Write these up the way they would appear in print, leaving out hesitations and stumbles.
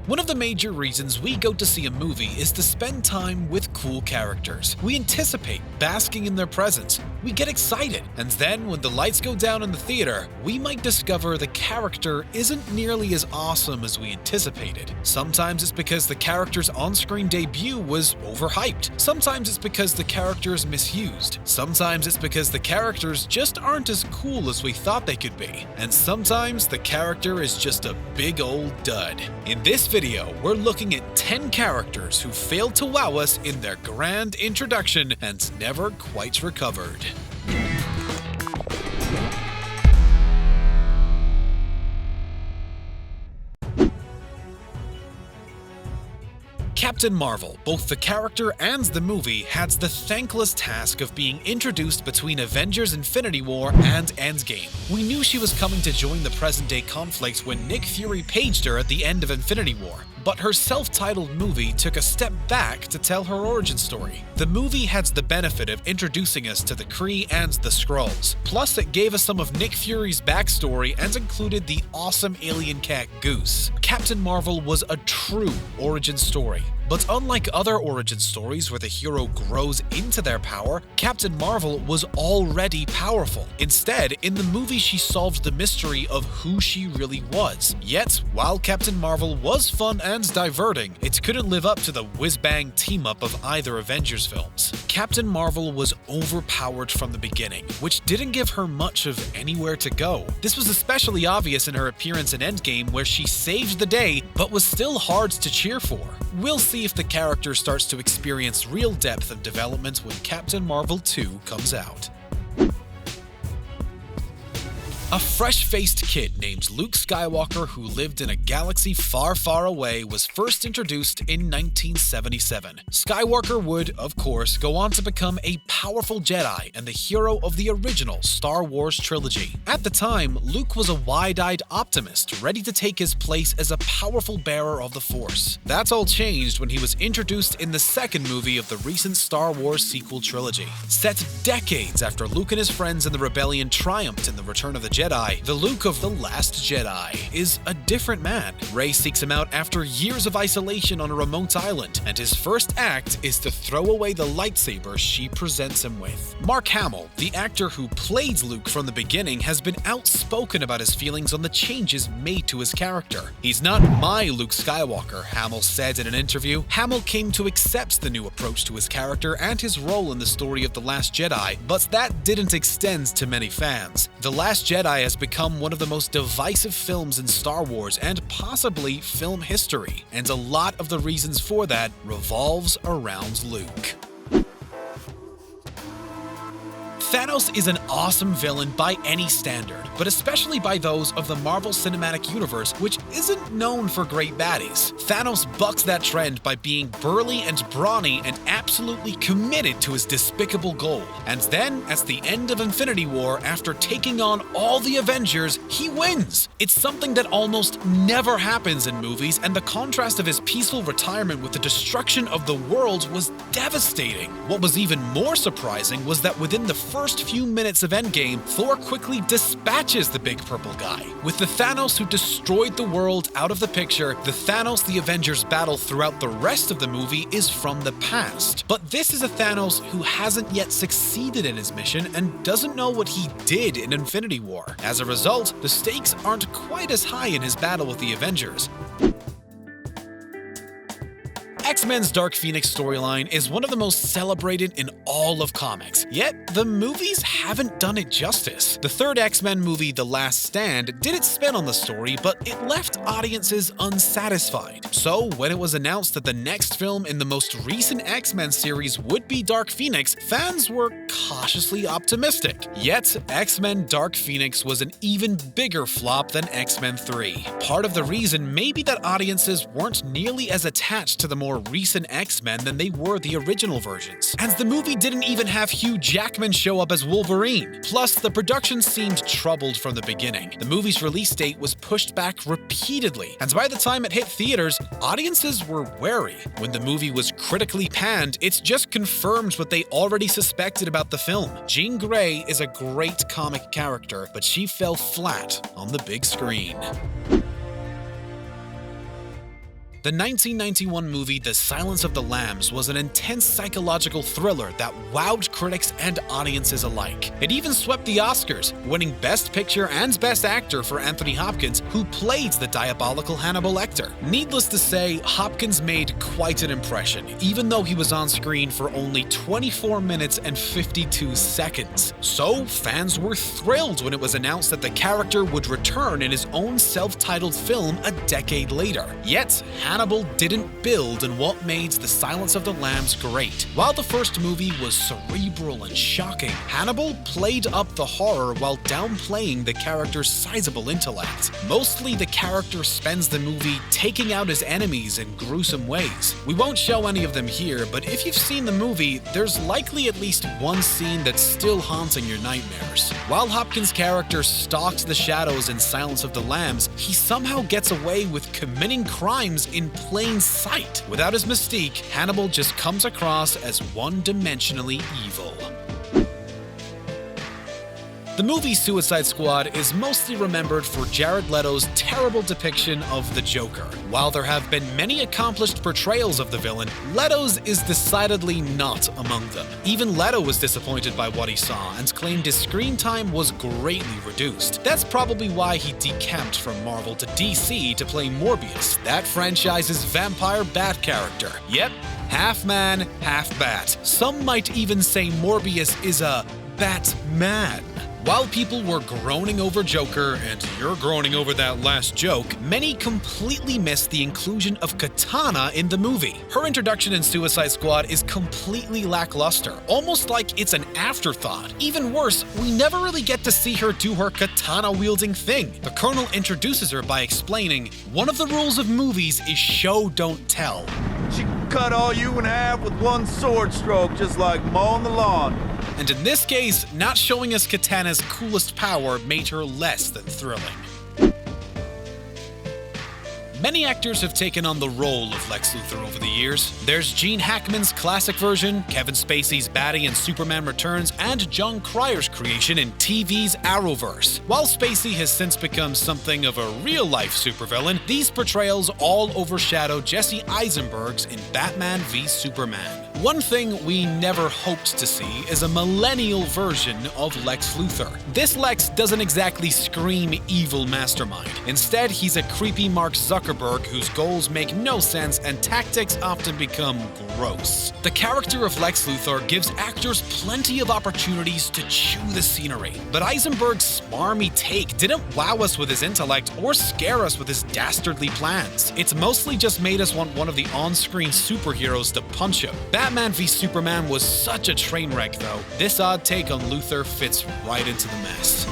One of the major reasons we go to see a movie is to spend time with cool characters. We anticipate basking in their presence, we get excited, and then when the lights go down in the theater, we might discover the character isn't nearly as awesome as we anticipated. Sometimes it's because the character's on-screen debut was overhyped. Sometimes it's because the character is misused. Sometimes it's because the characters just aren't as cool as we thought they could be. And sometimes the character is just a big old dud. In this video, we're looking at 10 characters who failed to wow us in their grand introduction and never quite recovered. Captain Marvel, both the character and the movie, had the thankless task of being introduced between Avengers Infinity War and Endgame. We knew she was coming to join the present-day conflict when Nick Fury paged her at the end of Infinity War, but her self-titled movie took a step back to tell her origin story. The movie had the benefit of introducing us to the Kree and the Skrulls, plus it gave us some of Nick Fury's backstory and included the awesome alien cat Goose. Captain Marvel was a true origin story. But unlike other origin stories where the hero grows into their power, Captain Marvel was already powerful. Instead, in the movie she solved the mystery of who she really was. Yet, while Captain Marvel was fun and diverting, it couldn't live up to the whiz-bang team-up of either Avengers films. Captain Marvel was overpowered from the beginning, which didn't give her much of anywhere to go. This was especially obvious in her appearance in Endgame, where she saved the day, but was still hard to cheer for. We'll see if the character starts to experience real depth of development when Captain Marvel 2 comes out. A fresh-faced kid named Luke Skywalker who lived in a galaxy far, far away was first introduced in 1977. Skywalker would, of course, go on to become a powerful Jedi and the hero of the original Star Wars trilogy. At the time, Luke was a wide-eyed optimist, ready to take his place as a powerful bearer of the Force. That all changed when he was introduced in the second movie of the recent Star Wars sequel trilogy. Set decades after Luke and his friends in the Rebellion triumphed in the Return of the Jedi, the Luke of The Last Jedi is a different man. Rey seeks him out after years of isolation on a remote island, and his first act is to throw away the lightsaber she presents him with. Mark Hamill, the actor who played Luke from the beginning, has been outspoken about his feelings on the changes made to his character. "He's not my Luke Skywalker," Hamill said in an interview. Hamill came to accept the new approach to his character and his role in the story of The Last Jedi, but that didn't extend to many fans. The Last Jedi has become one of the most divisive films in Star Wars and possibly film history, and a lot of the reasons for that revolves around Luke. Thanos is an awesome villain by any standard, but especially by those of the Marvel Cinematic Universe, which isn't known for great baddies. Thanos bucks that trend by being burly and brawny and absolutely committed to his despicable goal. And then, at the end of Infinity War, after taking on all the Avengers, he wins! It's something that almost never happens in movies, and the contrast of his peaceful retirement with the destruction of the world was devastating. What was even more surprising was that within the first few minutes of Endgame, Thor quickly dispatches the big purple guy. With the Thanos who destroyed the world out of the picture, the Thanos the Avengers battle throughout the rest of the movie is from the past. But this is a Thanos who hasn't yet succeeded in his mission and doesn't know what he did in Infinity War. As a result, the stakes aren't quite as high in his battle with the Avengers. X-Men's Dark Phoenix storyline is one of the most celebrated in all of comics, yet the movies haven't done it justice. The third X-Men movie, The Last Stand, did its spin on the story, but it left audiences unsatisfied. So when it was announced that the next film in the most recent X-Men series would be Dark Phoenix, fans were cautiously optimistic. Yet, X-Men Dark Phoenix was an even bigger flop than X-Men 3. Part of the reason may be that audiences weren't nearly as attached to the more recent X-Men than they were the original versions. And the movie didn't even have Hugh Jackman show up as Wolverine. Plus, the production seemed troubled from the beginning. The movie's release date was pushed back repeatedly, and by the time it hit theaters, audiences were wary. When the movie was critically panned, it's just confirmed what they already suspected about the film. Jean Grey is a great comic character, but she fell flat on the big screen. The 1991 movie The Silence of the Lambs was an intense psychological thriller that wowed critics and audiences alike. It even swept the Oscars, winning Best Picture and Best Actor for Anthony Hopkins, who played the diabolical Hannibal Lecter. Needless to say, Hopkins made quite an impression, even though he was on screen for only 24 minutes and 52 seconds. So, fans were thrilled when it was announced that the character would return in his own self-titled film a decade later. Yet, Hannibal didn't build in what made The Silence of the Lambs great. While the first movie was cerebral and shocking, Hannibal played up the horror while downplaying the character's sizable intellect. Mostly, the character spends the movie taking out his enemies in gruesome ways. We won't show any of them here, but if you've seen the movie, there's likely at least one scene that's still haunting your nightmares. While Hopkins' character stalks the shadows in Silence of the Lambs, he somehow gets away with committing crimes in plain sight. Without his mystique, Hannibal just comes across as one-dimensionally evil. The movie Suicide Squad is mostly remembered for Jared Leto's terrible depiction of the Joker. While there have been many accomplished portrayals of the villain, Leto's is decidedly not among them. Even Leto was disappointed by what he saw and claimed his screen time was greatly reduced. That's probably why he decamped from Marvel to DC to play Morbius, that franchise's vampire bat character. Yep, half man, half bat. Some might even say Morbius is a Batman. While people were groaning over Joker, and you're groaning over that last joke, many completely missed the inclusion of Katana in the movie. Her introduction in Suicide Squad is completely lackluster, almost like it's an afterthought. Even worse, we never really get to see her do her katana-wielding thing. The Colonel introduces her by explaining, "One of the rules of movies is show, don't tell." She cut all you in half with one sword stroke, just like mowing the lawn. And in this case, not showing us Katana's coolest power made her less than thrilling. Many actors have taken on the role of Lex Luthor over the years. There's Gene Hackman's classic version, Kevin Spacey's Batty in Superman Returns, and John Cryer's creation in TV's Arrowverse. While Spacey has since become something of a real-life supervillain, these portrayals all overshadow Jesse Eisenberg's in Batman v Superman. One thing we never hoped to see is a millennial version of Lex Luthor. This Lex doesn't exactly scream evil mastermind. Instead, he's a creepy Mark Zuckerberg whose goals make no sense and tactics often become gross. The character of Lex Luthor gives actors plenty of opportunities to chew the scenery, but Eisenberg's smarmy take didn't wow us with his intellect or scare us with his dastardly plans. It's mostly just made us want one of the on-screen superheroes to punch him. Batman v Superman was such a train wreck though. This odd take on Luthor fits right into the mess.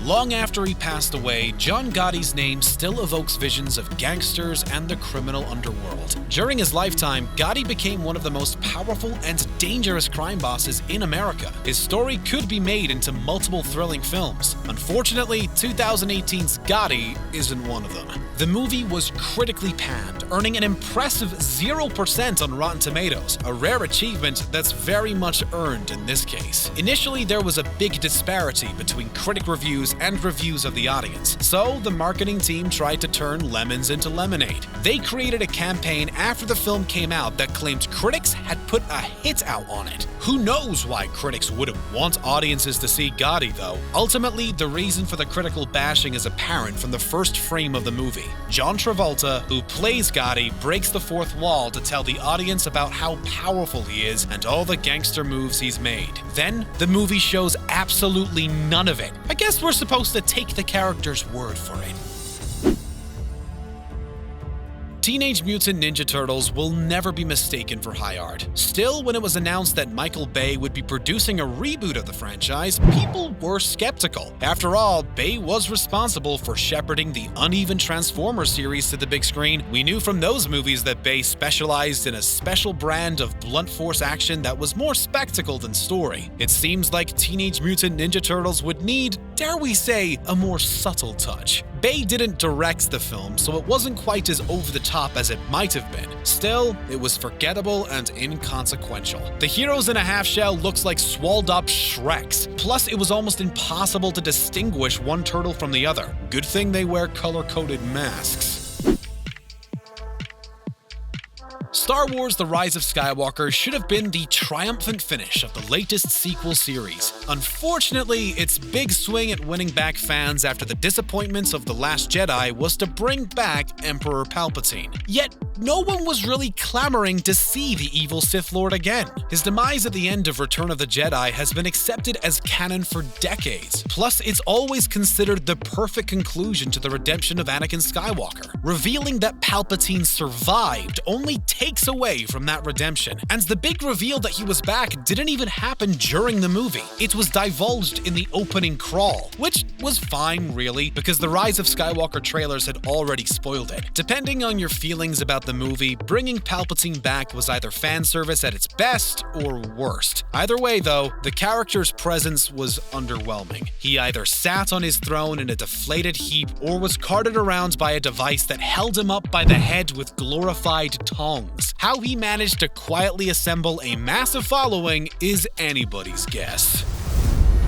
Long after he passed away, John Gotti's name still evokes visions of gangsters and the criminal underworld. During his lifetime, Gotti became one of the most powerful and dangerous crime bosses in America. His story could be made into multiple thrilling films. Unfortunately, 2018's Gotti isn't one of them. The movie was critically panned, earning an impressive 0% on Rotten Tomatoes, a rare achievement that's very much earned in this case. Initially, there was a big disparity between critic reviews and reviews of the audience, so the marketing team tried to turn lemons into lemonade. They created a campaign after the film came out that claimed critics had put a hit out on it. Who knows why critics wouldn't want audiences to see Gotti, though? Ultimately, the reason for the critical bashing is apparent from the first frame of the movie. John Travolta, who plays Gotti, breaks the fourth wall to tell the audience about how powerful he is and all the gangster moves he's made. Then, the movie shows absolutely none of it. I guess we're supposed to take the character's word for it. Teenage Mutant Ninja Turtles will never be mistaken for high art. Still, when it was announced that Michael Bay would be producing a reboot of the franchise, people were skeptical. After all, Bay was responsible for shepherding the uneven Transformers series to the big screen. We knew from those movies that Bay specialized in a special brand of blunt force action that was more spectacle than story. It seems like Teenage Mutant Ninja Turtles would need, dare we say, a more subtle touch. Bay didn't direct the film, so it wasn't quite as over the top as it might have been. Still, it was forgettable and inconsequential. The heroes in a half shell looks like swallowed up Shreks. Plus, it was almost impossible to distinguish one turtle from the other. Good thing they wear color-coded masks. Star Wars: The Rise of Skywalker should have been the triumphant finish of the latest sequel series. Unfortunately, its big swing at winning back fans after the disappointments of The Last Jedi was to bring back Emperor Palpatine. Yet, no one was really clamoring to see the evil Sith Lord again. His demise at the end of Return of the Jedi has been accepted as canon for decades. Plus, it's always considered the perfect conclusion to the redemption of Anakin Skywalker. Revealing that Palpatine survived only takes away from that redemption. And the big reveal that he was back didn't even happen during the movie. It was divulged in the opening crawl, which was fine really, because the Rise of Skywalker trailers had already spoiled it. Depending on your feelings about the movie, bringing Palpatine back was either fan service at its best or worst. Either way though, the character's presence was underwhelming. He either sat on his throne in a deflated heap or was carted around by a device that held him up by the head with glorified tongs. How he managed to quietly assemble a massive following is anybody's guess.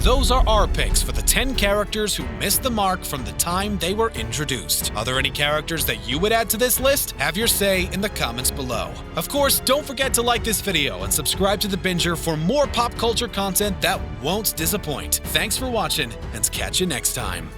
Those are our picks for the 10 characters who missed the mark from the time they were introduced. Are there any characters that you would add to this list? Have your say in the comments below. Of course, don't forget to like this video and subscribe to The Binger for more pop culture content that won't disappoint. Thanks for watching, and catch you next time.